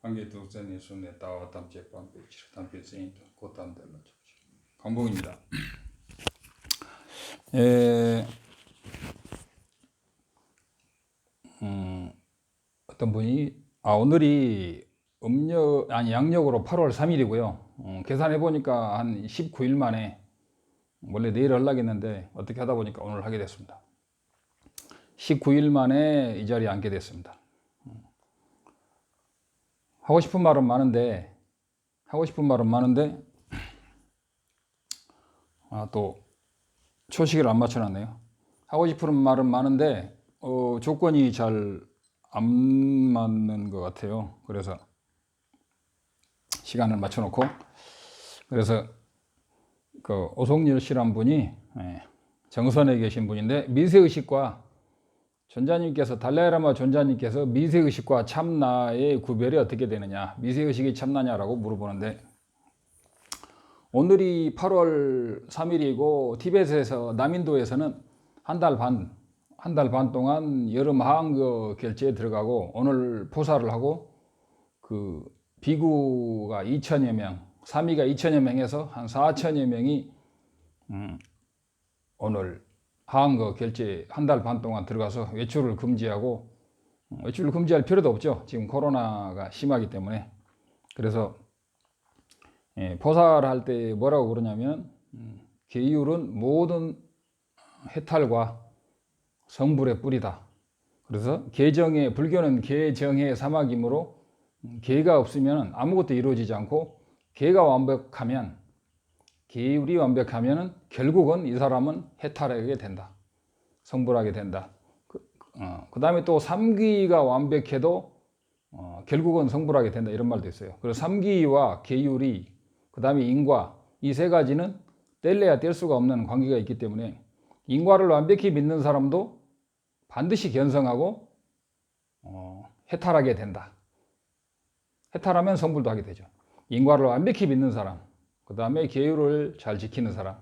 한계독자님 손에 따와 담제 반배치 담배생이도 곧담들러 강봉입니다. 어떤 분이 오늘이 양력으로 8월 3일이고요. 계산해 보니까 한 19일 만에 원래 내일 하려고 했는데 어떻게 하다 보니까 오늘 하게 됐습니다. 19일 만에 이 자리에 앉게 됐습니다. 하고 싶은 말은 많은데 또 초식을 안 맞춰놨네요. 하고 싶은 말은 많은데 조건이 잘 안 맞는 것 같아요. 그래서 시간을 맞춰놓고, 그래서 그 오송열 씨란 분이 정선에 계신 분인데, 미세의식과 존자님께서, 달라이라마 존자님께서 미세의식과 참나의 구별이 어떻게 되느냐, 미세의식이 참나냐라고 물어보는데, 오늘이 8월 3일이고 티베트에서, 남인도에서는 한 달 반 동안 여름 하한거 결제에 들어가고, 오늘 포사를 하고, 그 비구가 2천여 명, 사미가 2천여 명에서 한 4천여 명이 오늘 하한거 결제 한 달 반 동안 들어가서 외출을 금지하고, 외출을 금지할 필요도 없죠. 지금 코로나가 심하기 때문에. 그래서 포사를 할 때 뭐라고 그러냐면, 계율은 모든 해탈과 성불의 뿌리다. 그래서 불교는 계정의 사막이므로, 계가 없으면 아무것도 이루어지지 않고, 계가 완벽하면, 계율이 완벽하면 결국은 이 사람은 해탈하게 된다, 성불하게 된다. 그 다음에 또 삼기가 완벽해도 결국은 성불하게 된다, 이런 말도 있어요. 그래서 삼기와 계율이, 그 다음에 인과, 이 세 가지는 뗄래야 뗄 수가 없는 관계가 있기 때문에, 인과를 완벽히 믿는 사람도 반드시 견성하고 해탈하게 된다. 해탈하면 성불도 하게 되죠. 인과를 완벽히 믿는 사람, 그 다음에 계율을 잘 지키는 사람,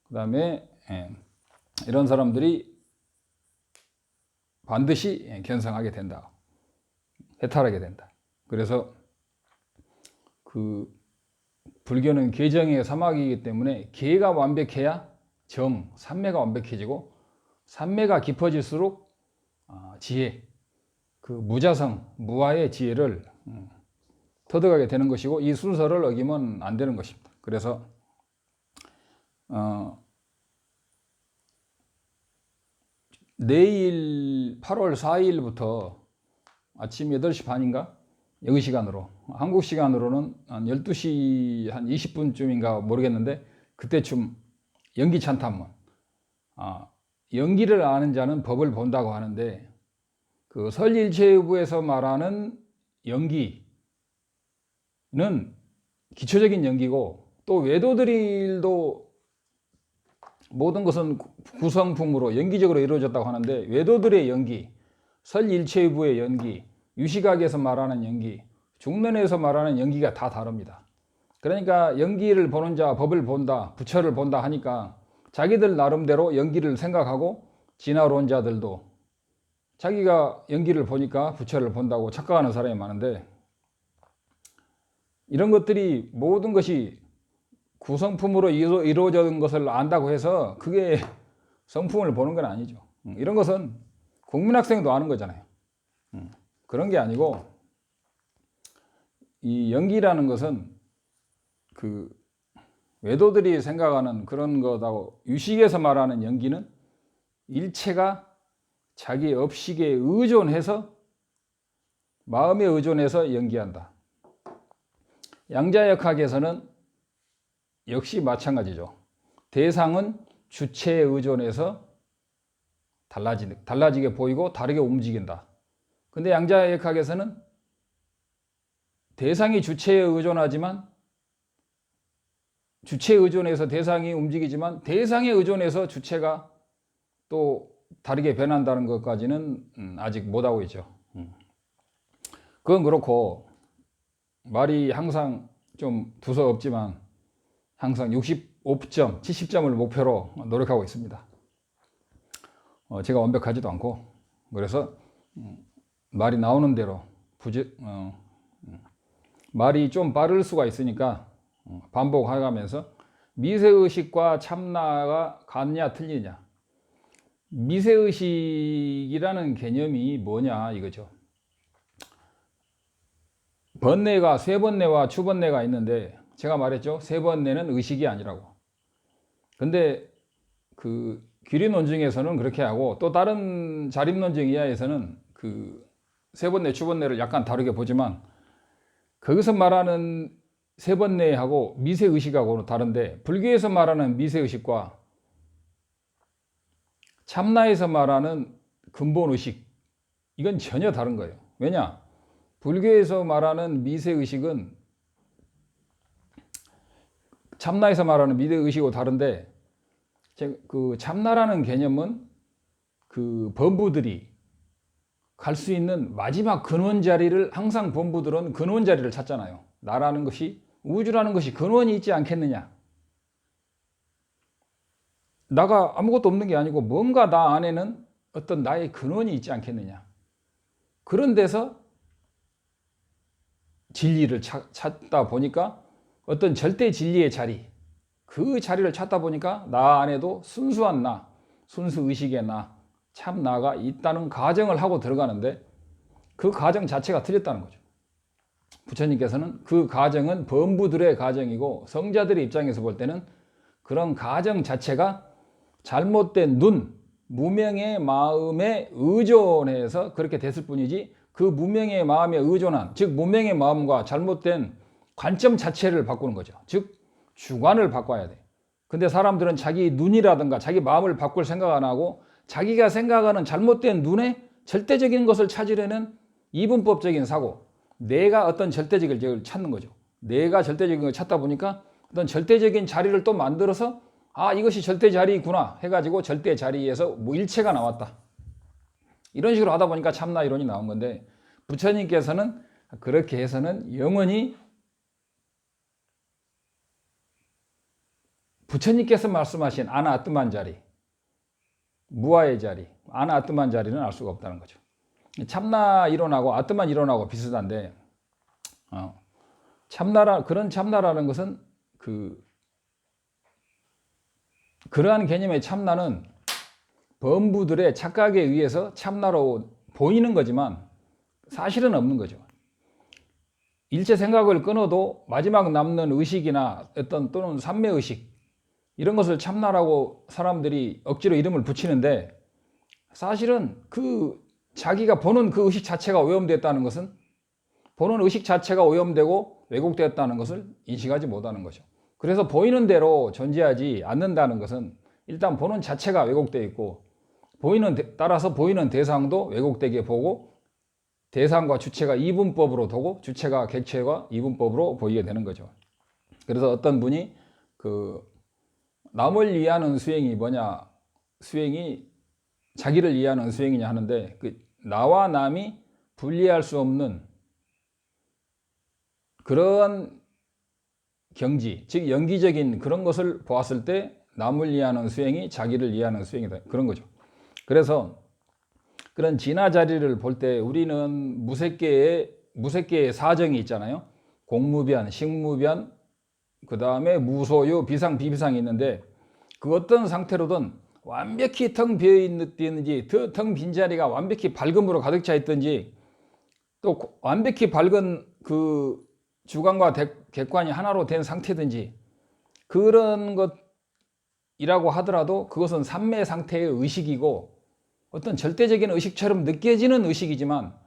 그 다음에 이런 사람들이 반드시 견성하게 된다, 해탈하게 된다. 그래서 그 불교는 계정의 사막이기 때문에, 계가 완벽해야 삼매가 완벽해지고, 삼매가 깊어질수록 지혜, 그 무자성, 무아의 지혜를 터득하게 되는 것이고, 이 순서를 어기면 안 되는 것입니다. 그래서 내일 8월 4일부터 아침 8시 반인가? 여기 시간으로, 한국 시간으로는 한 12시 한 20분쯤인가 모르겠는데, 그때쯤 연기 찬탄문, 연기를 아는 자는 법을 본다고 하는데, 그 설일체부에서 말하는 연기는 기초적인 연기고, 또 외도들도 모든 것은 구성품으로 연기적으로 이루어졌다고 하는데, 외도들의 연기, 설일체부의 연기, 유시각에서 말하는 연기, 중론에서 말하는 연기가 다 다릅니다. 그러니까 연기를 보는 자, 법을 본다, 부처를 본다 하니까 자기들 나름대로 연기를 생각하고, 진화론자들도 자기가 연기를 보니까 부처를 본다고 착각하는 사람이 많은데, 이런 것들이 모든 것이 구성품으로 이루어진 것을 안다고 해서 그게 성품을 보는 건 아니죠. 이런 것은 국민학생도 아는 거잖아요. 그런 게 아니고, 이 연기라는 것은 그 외도들이 생각하는 그런 거다고, 유식에서 말하는 연기는 일체가 자기 업식에 의존해서, 마음에 의존해서 연기한다. 양자역학에서는 역시 마찬가지죠. 대상은 주체에 의존해서 달라지게 보이고 다르게 움직인다. 근데 양자역학에서는 대상이 주체에 의존하지만, 주체에 의존해서 대상이 움직이지만, 대상에 의존해서 주체가 또 다르게 변한다는 것까지는 아직 못하고 있죠. 그건 그렇고, 말이 항상 좀 두서없지만 항상 65점, 70점을 목표로 노력하고 있습니다. 제가 완벽하지도 않고, 그래서 말이 나오는 대로 말이 좀 빠를 수가 있으니까 반복해가면서 미세의식과 참나가 같냐 틀리냐. 미세의식이라는 개념이 뭐냐 이거죠. 번뇌가 쇠번뇌와 추번뇌가 있는데 제가 말했죠. 쇠번뇌는 의식이 아니라고. 근데 그 규리논증에서는 그렇게 하고 또 다른 자립논증 이하에서는 그 쇠번뇌 추번뇌를 약간 다르게 보지만 거기서 말하는 쇠번뇌하고 미세의식하고는 다른데 불교에서 말하는 미세의식과 참나에서 말하는 근본의식 이건 전혀 다른 거예요. 왜냐? 불교에서 말하는 미세의식은 참나에서 말하는 미세의식하고 다른데 그 참나라는 개념은 그 범부들이 갈 수 있는 마지막 근원 자리를 항상 범부들은 근원 자리를 찾잖아요. 나라는 것이 우주라는 것이 근원이 있지 않겠느냐. 나가 아무것도 없는 게 아니고 뭔가 나 안에는 어떤 나의 근원이 있지 않겠느냐. 그런 데서 진리를 찾다 보니까 어떤 절대 진리의 자리, 그 자리를 찾다 보니까 나 안에도 순수한 나, 순수의식의 나, 참 나가 있다는 가정을 하고 들어가는데 그 가정 자체가 틀렸다는 거죠. 부처님께서는 그 가정은 범부들의 가정이고 성자들의 입장에서 볼 때는 그런 가정 자체가 잘못된 눈, 무명의 마음에 의존해서 그렇게 됐을 뿐이지 그 무명의 마음에 의존한, 즉 무명의 마음과 잘못된 관점 자체를 바꾸는 거죠. 즉 주관을 바꿔야 돼. 근데 사람들은 자기 눈이라든가 자기 마음을 바꿀 생각 안 하고 자기가 생각하는 잘못된 눈에 절대적인 것을 찾으려는 이분법적인 사고, 내가 어떤 절대적인 걸 찾는 거죠. 내가 절대적인 걸 찾다 보니까 어떤 절대적인 자리를 또 만들어서 아 이것이 절대 자리구나 해가지고 절대 자리에서 뭐 일체가 나왔다. 이런 식으로 하다 보니까 참나 이론이 나온 건데 부처님께서는 그렇게 해서는 영원히 부처님께서 말씀하신 아나아뜨만 자리, 무아의 자리, 아나아뜨만 자리는 알 수가 없다는 거죠. 참나 이론하고 아뜨만 이론하고 비슷한데 그런 참나라는 것은 그러한 개념의 참나는 범부들의 착각에 의해서 참나로 보이는 거지만 사실은 없는 거죠. 일체 생각을 끊어도 마지막 남는 의식이나 어떤 또는 삼매의식 이런 것을 참나라고 사람들이 억지로 이름을 붙이는데 사실은 그 자기가 보는 그 의식 자체가 오염됐다는 것은 보는 의식 자체가 오염되고 왜곡되었다는 것을 인식하지 못하는 거죠. 그래서 보이는 대로 존재하지 않는다는 것은 일단 보는 자체가 왜곡되어 있고 따라서 보이는 대상도 왜곡되게 보고 대상과 주체가 이분법으로 보고 주체가 객체가 이분법으로 보이게 되는 거죠. 그래서 어떤 분이 남을 이해하는 수행이 뭐냐, 수행이 자기를 이해하는 수행이냐 하는데 나와 남이 분리할 수 없는 그런 경지, 즉 연기적인 그런 것을 보았을 때 남을 이해하는 수행이 자기를 이해하는 수행이다. 그런 거죠. 그래서 그런 진화 자리를 볼 때 우리는 무색계의 사정이 있잖아요. 공무변, 식무변, 그 다음에 무소유, 비상, 비비상이 있는데 그 어떤 상태로든 완벽히 텅 비어 있든지 텅 빈 자리가 완벽히 밝음으로 가득 차 있든지 또 완벽히 밝은 그 주관과 객관이 하나로 된 상태든지 그런 것이라고 하더라도 그것은 삼매 상태의 의식이고 어떤 절대적인 의식처럼 느껴지는 의식이지만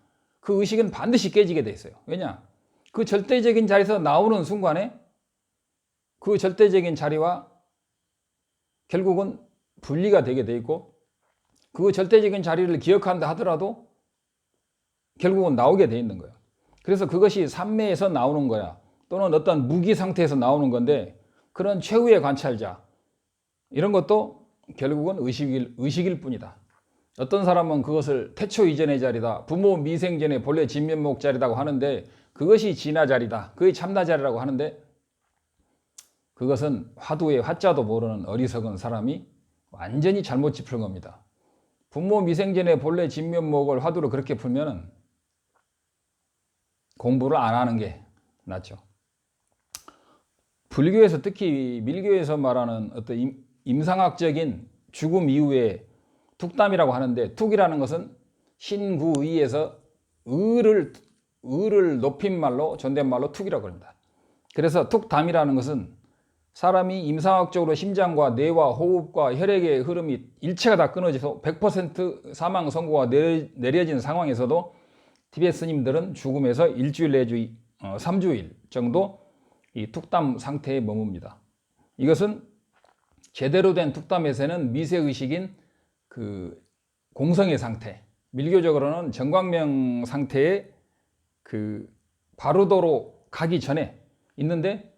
그 의식은 반드시 깨지게 돼 있어요. 왜냐? 그 절대적인 자리에서 나오는 순간에 그 절대적인 자리와 결국은 분리가 되게 돼 있고 그 절대적인 자리를 기억한다 하더라도 결국은 나오게 돼 있는 거예요. 그래서 그것이 삼매에서 나오는 거야. 또는 어떤 무기 상태에서 나오는 건데 그런 최후의 관찰자 이런 것도 결국은 의식일 뿐이다. 어떤 사람은 그것을 태초 이전의 자리다. 부모 미생 전의 본래 진면목 자리라고 하는데 그것이 진화 자리다. 그게 참나 자리라고 하는데 그것은 화두의 화자도 모르는 어리석은 사람이 완전히 잘못 짚은 겁니다. 부모 미생전의 본래 진면목을 화두로 그렇게 풀면은 공부를 안 하는 게 낫죠. 불교에서 특히 밀교에서 말하는 어떤 임상학적인 죽음 이후에 툭담이라고 하는데, 툭이라는 것은 신구의에서 의를 높인 말로, 존댓말로 툭이라고 합니다. 그래서 툭담이라는 것은 사람이 임상학적으로 심장과 뇌와 호흡과 혈액의 흐름이 일체가 다 끊어져서 100% 사망 선고가 내려진 상황에서도 티베트 스님들은 죽음에서 일주일 내주 3주일 정도 이 툭담 상태에 머뭅니다. 이것은 제대로 된 툭담에서는 미세의식인 그 공성의 상태, 밀교적으로는 정광명 상태의 그 바루도로 가기 전에 있는데,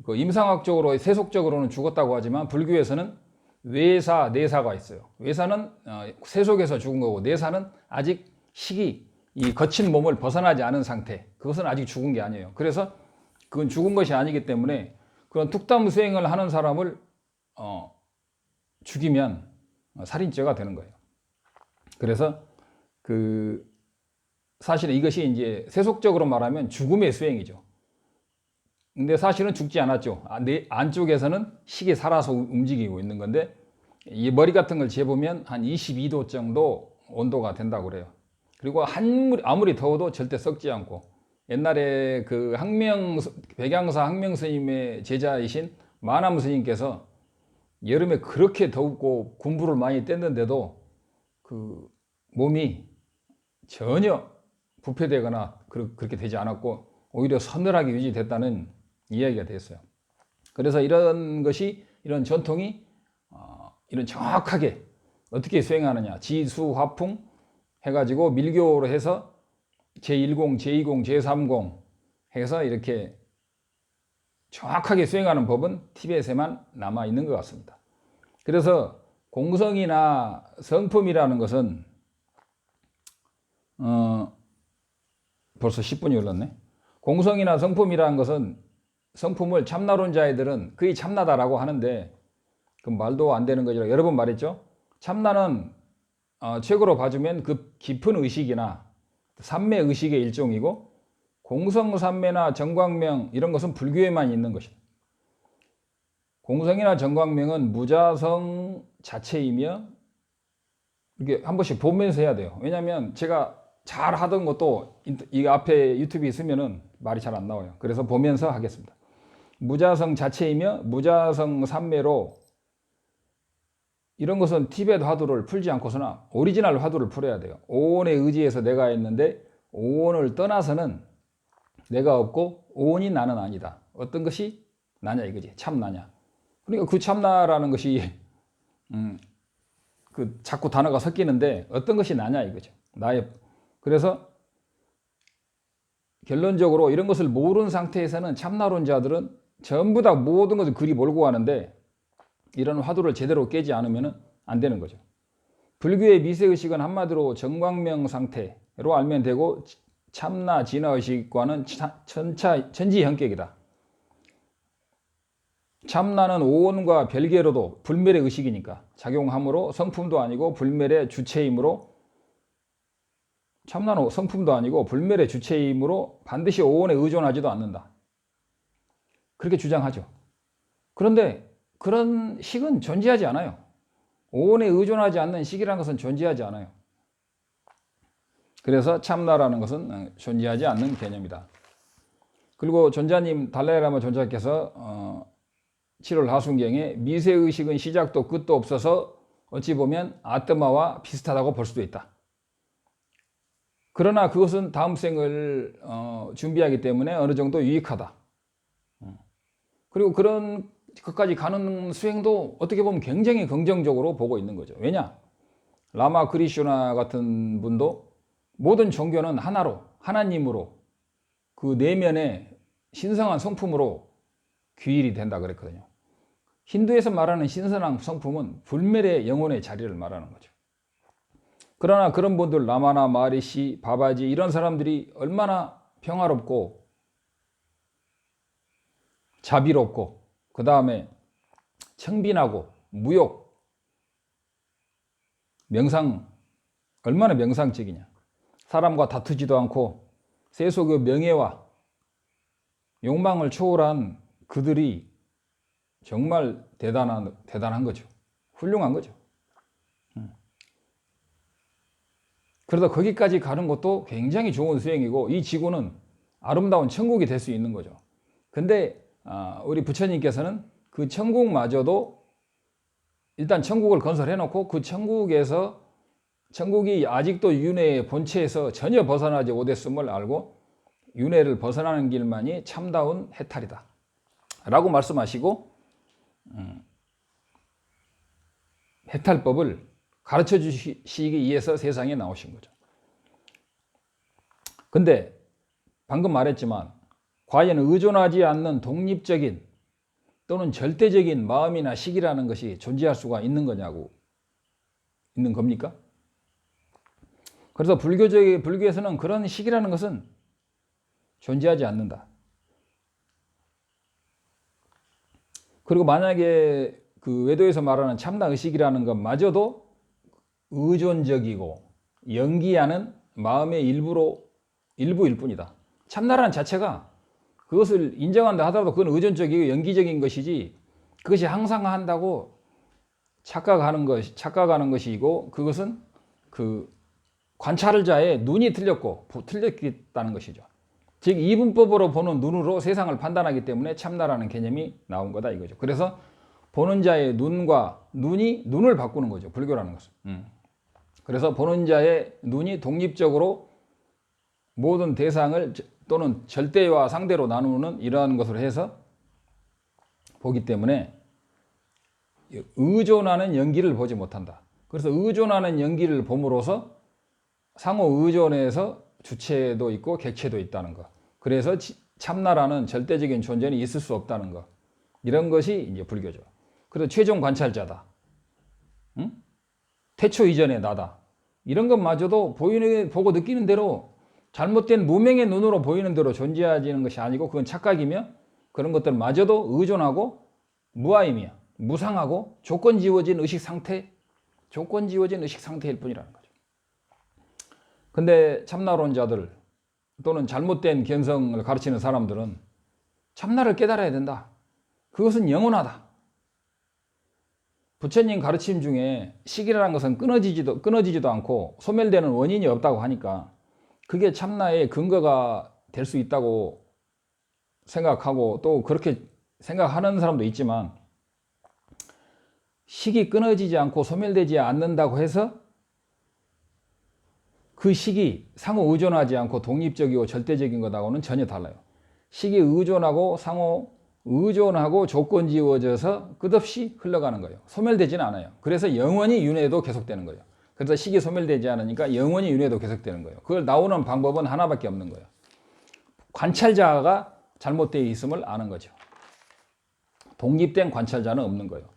그 임상학적으로 세속적으로는 죽었다고 하지만 불교에서는 외사, 내사가 있어요. 외사는 세속에서 죽은 거고, 내사는 아직 식이 이 거친 몸을 벗어나지 않은 상태, 그것은 아직 죽은 게 아니에요. 그래서 그건 죽은 것이 아니기 때문에 그런 툭담 수행을 하는 사람을 죽이면 살인죄가 되는 거예요. 그래서 사실은 이것이 이제 세속적으로 말하면 죽음의 수행이죠. 근데 사실은 죽지 않았죠. 내 안쪽에서는 식이 살아서 움직이고 있는 건데, 이 머리 같은 걸 재보면 한 22도 정도 온도가 된다고 그래요. 그리고 아무리 더워도 절대 썩지 않고, 옛날에 그 백양사 항명 스님의 제자이신 마남 스님께서 여름에 그렇게 덥고 군부를 많이 뗐는데도 그 몸이 전혀 부패되거나 그렇게 되지 않았고 오히려 서늘하게 유지됐다는 이야기가 됐어요. 그래서 이런 전통이 이런 정확하게 어떻게 수행하느냐, 지수화풍 해가지고 밀교로 해서 제10, 제20, 제30 해서 이렇게 정확하게 수행하는 법은 티벳에만 남아 있는 것 같습니다. 그래서 공성이나 성품이라는 것은 벌써 10분이 흘렀네. 공성이나 성품이라는 것은, 성품을 참나론자애들은 거의 참나다라고 하는데 그 말도 안 되는 거죠. 여러 번 말했죠. 참나는 최고로 봐주면 그 깊은 의식이나 삼매 의식의 일종이고, 공성삼매나 정광명 이런 것은 불교에만 있는 것이다. 공성이나 정광명은 무자성 자체이며, 이게 한 번씩 보면서 해야 돼요. 왜냐하면 제가 잘 하던 것도 이 앞에 유튜브에 있으면은 말이 잘 안 나와요. 그래서 보면서 하겠습니다. 무자성 자체이며 무자성 삼매로, 이런 것은 티베트 화두를 풀지 않고서나 오리지널 화두를 풀어야 돼요. 오온에 의지해서 내가 있는데 오온을 떠나서는 내가 없고 오온이 나는 아니다. 어떤 것이 나냐 이거지. 참나냐. 그러니까 그 참나라는 것이 그 자꾸 단어가 섞이는데 어떤 것이 나냐 이거죠. 그래서 결론적으로 이런 것을 모르는 상태에서는 참나론자들은 전부 다 모든 것을 그리 몰고 가는데, 이런 화두를 제대로 깨지 않으면 안 되는 거죠. 불교의 미세의식은 한마디로 정광명 상태로 알면 되고, 참나 진화의식과는 천지현격이다. 참나는 오온과 별개로도 불멸의 의식이니까 작용하므로 성품도 아니고 불멸의 주체이므로, 참나는 성품도 아니고 불멸의 주체이므로 반드시 오온에 의존하지도 않는다. 그렇게 주장하죠. 그런데 그런 식은 존재하지 않아요. 오온에 의존하지 않는 식이라는 것은 존재하지 않아요. 그래서 참나라는 것은 존재하지 않는 개념이다. 그리고 존자님, 달라이라마 존자께서 7월 하순경에 미세의식은 시작도 끝도 없어서 어찌 보면 아뜨마와 비슷하다고 볼 수도 있다. 그러나 그것은 다음 생을 준비하기 때문에 어느 정도 유익하다. 그리고 그런 것까지 가는 수행도 어떻게 보면 굉장히 긍정적으로 보고 있는 거죠. 왜냐? 라마 그리슈나 같은 분도 모든 종교는 하나로, 하나님으로, 그 내면의 신성한 성품으로 규율이 된다 그랬거든요. 힌두에서 말하는 신선한 성품은 불멸의 영혼의 자리를 말하는 거죠. 그러나 그런 분들, 라마나 마리시, 바바지 이런 사람들이 얼마나 평화롭고 자비롭고 그 다음에 청빈하고 무욕, 얼마나 명상적이냐. 사람과 다투지도 않고 세속의 명예와 욕망을 초월한 그들이 정말 대단한 거죠. 훌륭한 거죠. 그러다 거기까지 가는 것도 굉장히 좋은 수행이고 이 지구는 아름다운 천국이 될 수 있는 거죠. 근데 우리 부처님께서는 그 천국마저도 일단 천국을 건설해 놓고 그 천국이 아직도 윤회의 본체에서 전혀 벗어나지 못했음을 알고 윤회를 벗어나는 길만이 참다운 해탈이다 라고 말씀하시고 해탈법을 가르쳐 주시기 위해서 세상에 나오신 거죠. 근데 방금 말했지만 과연 의존하지 않는 독립적인 또는 절대적인 마음이나 식이라는 것이 존재할 수가 있는 겁니까? 그래서 불교에서는 그런 식이라는 것은 존재하지 않는다. 그리고 만약에 그 외도에서 말하는 참나 의식이라는 것마저도 의존적이고 연기하는 마음의 일부일 뿐이다. 참나라는 자체가 그것을 인정한다 하더라도 그건 의존적이고 연기적인 것이지 그것이 항상 한다고 착각하는 것이고 그것은 그 관찰자의 눈이 틀렸다는 것이죠. 즉 이분법으로 보는 눈으로 세상을 판단하기 때문에 참나라는 개념이 나온 거다 이거죠. 그래서 보는 자의 눈을 바꾸는 거죠. 불교라는 것은. 그래서 보는 자의 눈이 독립적으로 모든 대상을 또는 절대와 상대로 나누는 이러한 것으로 해서 보기 때문에 의존하는 연기를 보지 못한다. 그래서 의존하는 연기를 봄으로써 상호 의존에서 주체도 있고 객체도 있다는 것. 그래서 참나라는 절대적인 존재는 있을 수 없다는 것. 이런 것이 이제 불교죠. 그래서 최종 관찰자다. 태초 이전의 나다. 이런 것마저도 보고 느끼는 대로 잘못된 무명의 눈으로 보이는 대로 존재하지는 것이 아니고 그건 착각이며 그런 것들마저도 의존하고 무아임이야. 무상하고 조건 지워진 의식 상태일 뿐이라는 거죠. 근데 참나론자들 또는 잘못된 견성을 가르치는 사람들은 참나를 깨달아야 된다. 그것은 영원하다. 부처님 가르침 중에 식이라는 것은 끊어지지도 않고 소멸되는 원인이 없다고 하니까 그게 참나의 근거가 될 수 있다고 생각하고 또 그렇게 생각하는 사람도 있지만 식이 끊어지지 않고 소멸되지 않는다고 해서 그 식이 상호 의존하지 않고 독립적이고 절대적인 것하고는 전혀 달라요. 식이 상호 의존하고 조건 지워져서 끝없이 흘러가는 거예요. 소멸되지는 않아요. 그래서 영원히 윤회도 계속되는 거예요. 그래서 식이 소멸되지 않으니까 영원히 윤회도 계속되는 거예요. 그걸 나오는 방법은 하나밖에 없는 거예요. 관찰자가 잘못되어 있음을 아는 거죠. 독립된 관찰자는 없는 거예요.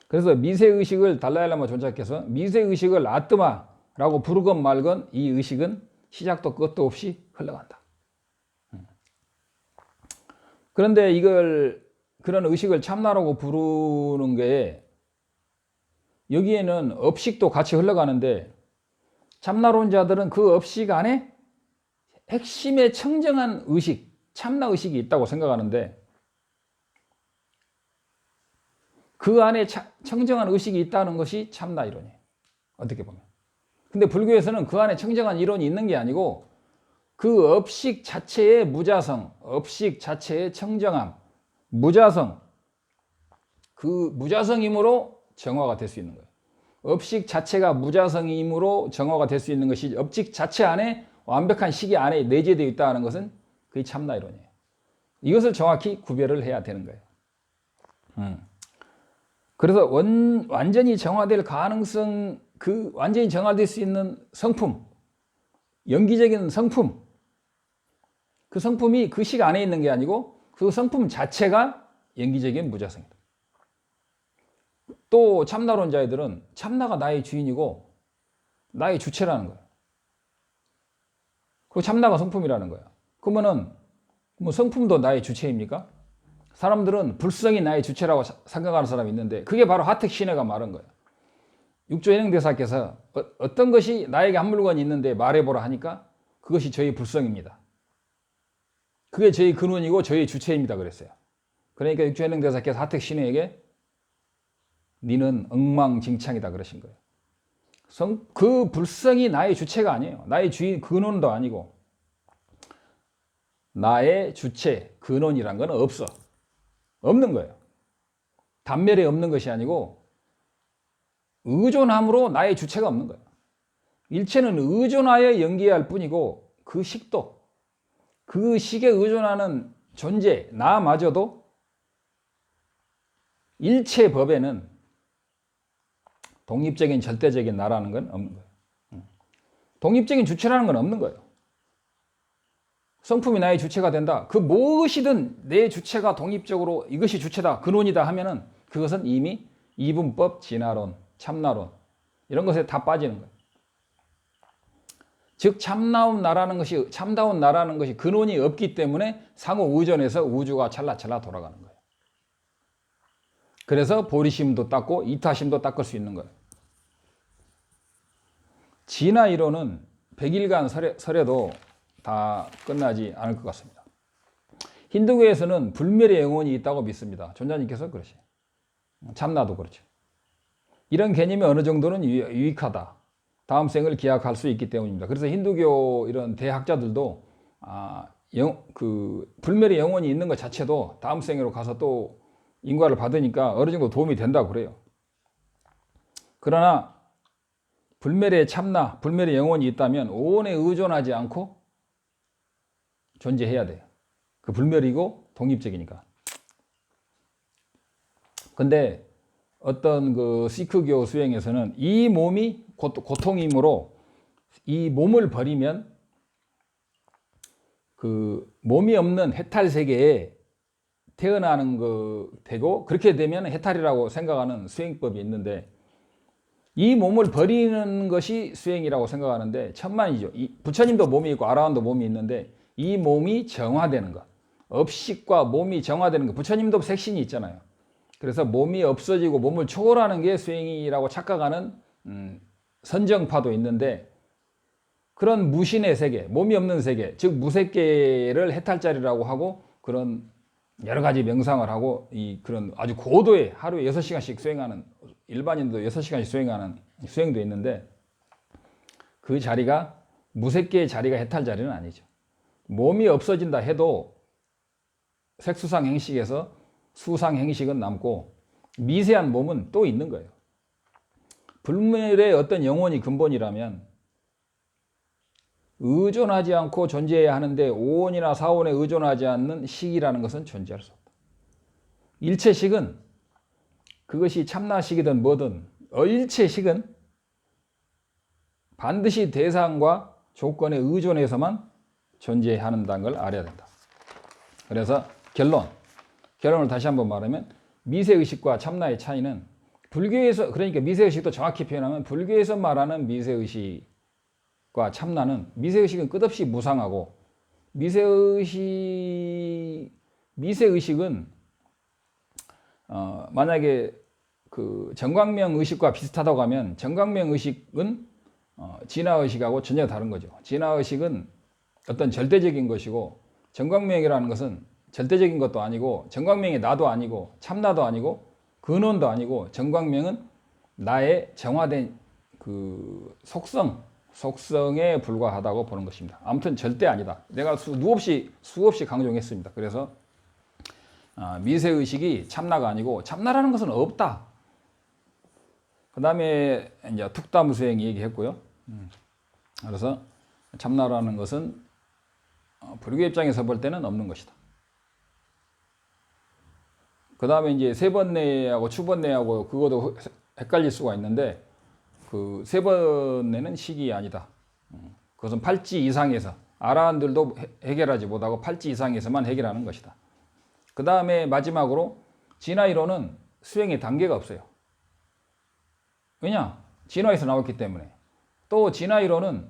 그래서 미세의식을 달라일라마 존자께서 미세의식을 아뜨마라고 부르건 말건 이 의식은 시작도 끝도 없이 흘러간다. 그런데 그런 의식을 참나라고 부르는 게 여기에는 업식도 같이 흘러가는데 참나론자들은 그 업식 안에 핵심의 청정한 의식, 참나 의식이 있다고 생각하는데 그 안에 청정한 의식이 있다는 것이 참나 이론이에요. 어떻게 보면. 근데 불교에서는 그 안에 청정한 이론이 있는 게 아니고 그 업식 자체의 무자성, 업식 자체의 청정함, 무자성, 그 무자성이므로 정화가 될 수 있는 거예요. 업식 자체가 무자성이므로 정화가 될 수 있는 것이 업식 자체 안에 완벽한 식이 안에 내재되어 있다는 것은 그게 참나 이론이에요. 이것을 정확히 구별을 해야 되는 거예요. 그래서 완전히 정화될 가능성, 그 완전히 정화될 수 있는 성품, 연기적인 성품, 그 성품이 그 식 안에 있는 게 아니고 그 성품 자체가 연기적인 무자성이다. 또 참나론자애들은 참나가 나의 주인이고 나의 주체라는 거예요. 그리고 참나가 성품이라는 거예요. 그러면은 성품도 나의 주체입니까? 사람들은 불성이 나의 주체라고 생각하는 사람이 있는데 그게 바로 하택 신해가 말한 거예요. 육조 현행대사께서 어떤 것이 나에게 한 물건이 있는데 말해보라 하니까 그것이 저희 불성입니다. 그게 저희 근원이고 저희 주체입니다 그랬어요. 그러니까 육조현행대사께서 하택 신우에게 니는 엉망진창이다 그러신 거예요. 그 불성이 나의 주체가 아니에요. 나의 주인 근원도 아니고 나의 주체 근원이란 건 없어. 없는 거예요. 단멸에 없는 것이 아니고 의존함으로 나의 주체가 없는 거예요. 일체는 의존하여 연기할 뿐이고 그 식도 그 식에 의존하는 존재 나마저도 일체 법에는 독립적인 절대적인 나라는 건 없는 거예요. 독립적인 주체라는 건 없는 거예요. 성품이 나의 주체가 된다. 그 무엇이든 내 주체가 독립적으로 이것이 주체다, 근원이다 하면은 그것은 이미 이분법, 진화론, 참나론 이런 것에 다 빠지는 거예요. 즉 참다운 나라는 것이 근원이 없기 때문에 상호 의존해서 우주가 찰나찰나 돌아가는 거예요. 그래서 보리심도 닦고 이타심도 닦을 수 있는 거예요. 진화 이론은 100일간 설해도 다 끝나지 않을 것 같습니다. 힌두교에서는 불멸의 영혼이 있다고 믿습니다. 존자님께서 그러시죠. 참나도 그렇죠. 이런 개념이 어느 정도는 유익하다. 다음 생을 기약할 수 있기 때문입니다. 그래서 힌두교 이런 대학자들도 불멸의 영혼이 있는 것 자체도 다음 생으로 가서 또 인과를 받으니까 어느 정도 도움이 된다고 그래요. 그러나 불멸의 참나, 불멸의 영혼이 있다면 오온에 의존하지 않고 존재해야 돼요. 그 불멸이고 독립적이니까. 근데 어떤 그 시크교 수행에서는 이 몸이 고통이므로 이 몸을 버리면 그 몸이 없는 해탈 세계에 태어나는 거 되고 그렇게 되면 해탈이라고 생각하는 수행법이 있는데 이 몸을 버리는 것이 수행이라고 생각하는데 천만이죠. 부처님도 몸이 있고 아라한도 몸이 있는데 이 몸이 정화되는 것, 업식과 몸이 정화되는 것. 부처님도 색신이 있잖아요. 그래서 몸이 없어지고 몸을 초월하는 게 수행이라고 착각하는 선정파도 있는데 그런 무신의 세계, 몸이 없는 세계, 즉 무색계를 해탈자리라고 하고 그런 여러 가지 명상을 하고 그런 아주 고도의 하루에 6시간씩 수행하는 일반인도 6시간씩 수행하는 수행도 있는데 그 자리가 무색계의 자리가 해탈 자리는 아니죠. 몸이 없어진다 해도 색수상 행식에서 수상 행식은 남고 미세한 몸은 또 있는 거예요. 불멸의 어떤 영혼이 근본이라면 의존하지 않고 존재해야 하는데 오온이나 사온에 의존하지 않는 식이라는 것은 존재할 수 없다. 일체식은 그것이 참나식이든 뭐든 일체식은 반드시 대상과 조건에 의존해서만 존재한다는 걸 알아야 된다. 그래서 결론을 다시 한번 말하면 미세의식과 참나의 차이는 불교에서 그러니까 미세의식도 정확히 표현하면 불교에서 말하는 미세의식과 참나는 미세의식은 끝없이 무상하고 미세의식은 만약에 그 정광명 의식과 비슷하다고 하면 정광명 의식은 진화의식하고 전혀 다른 거죠. 진화의식은 어떤 절대적인 것이고 정광명이라는 것은 절대적인 것도 아니고 정광명이 나도 아니고 참나도 아니고 근원도 아니고 정광명은 나의 정화된 그 속성에 불과하다고 보는 것입니다. 아무튼 절대 아니다. 내가 수없이 강조했습니다. 그래서 미세의식이 참나가 아니고 참나라는 것은 없다. 그 다음에 이제 툭다무수행 얘기했고요. 그래서 참나라는 것은 불교 입장에서 볼 때는 없는 것이다. 그 다음에 이제 세번뇌하고 추번뇌하고 그것도 헷갈릴 수가 있는데 그 세번뇌는 식이 아니다. 그것은 팔찌 이상에서 아라한들도 해결하지 못하고 팔찌 이상에서만 해결하는 것이다. 그 다음에 마지막으로 진화이론은 수행의 단계가 없어요. 왜냐? 진화에서 나왔기 때문에. 또 진화이론은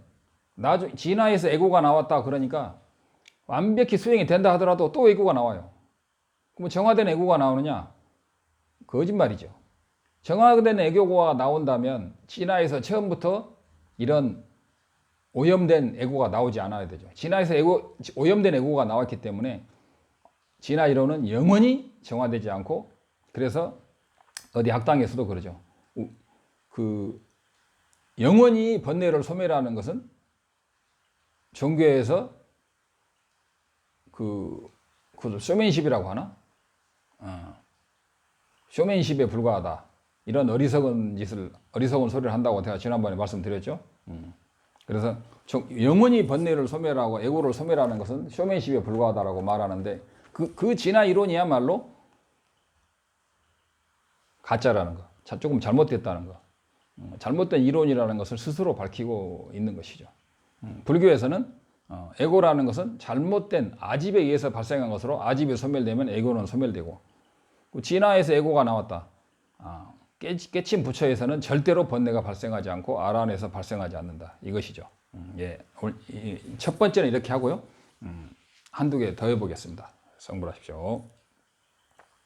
진화에서 에고가 나왔다 그러니까 완벽히 수행이 된다 하더라도 또 에고가 나와요. 그럼 정화된 에고가 나오느냐? 거짓말이죠. 정화된 에고가 나온다면 진화에서 처음부터 이런 오염된 에고가 나오지 않아야 되죠. 진화에서 오염된 에고가 나왔기 때문에 진화 이론은 영원히 정화되지 않고, 그래서 어디 학당에서도 그러죠. 그 영원히 번뇌를 소멸하는 것은 종교에서 그걸 쇼맨십이라고 하나? 쇼맨십에 불과하다. 이런 어리석은 소리를 한다고 제가 지난번에 말씀드렸죠. 그래서 영원히 번뇌를 소멸하고 에고를 소멸하는 것은 쇼맨십에 불과하다라고 말하는데, 그 진화 이론이야말로 가짜라는 거, 조금 잘못됐다는 거, 잘못된 이론이라는 것을 스스로 밝히고 있는 것이죠. 불교에서는 에고라는 것은 잘못된 아집에 의해서 발생한 것으로, 아집이 소멸되면 에고는 소멸되고, 진화에서 에고가 나왔다. 깨친 부처에서는 절대로 번뇌가 발생하지 않고 아란에서 발생하지 않는다. 이것이죠. 예, 첫 번째는 이렇게 하고요. 한두 개 더 해보겠습니다. 성불하십시오.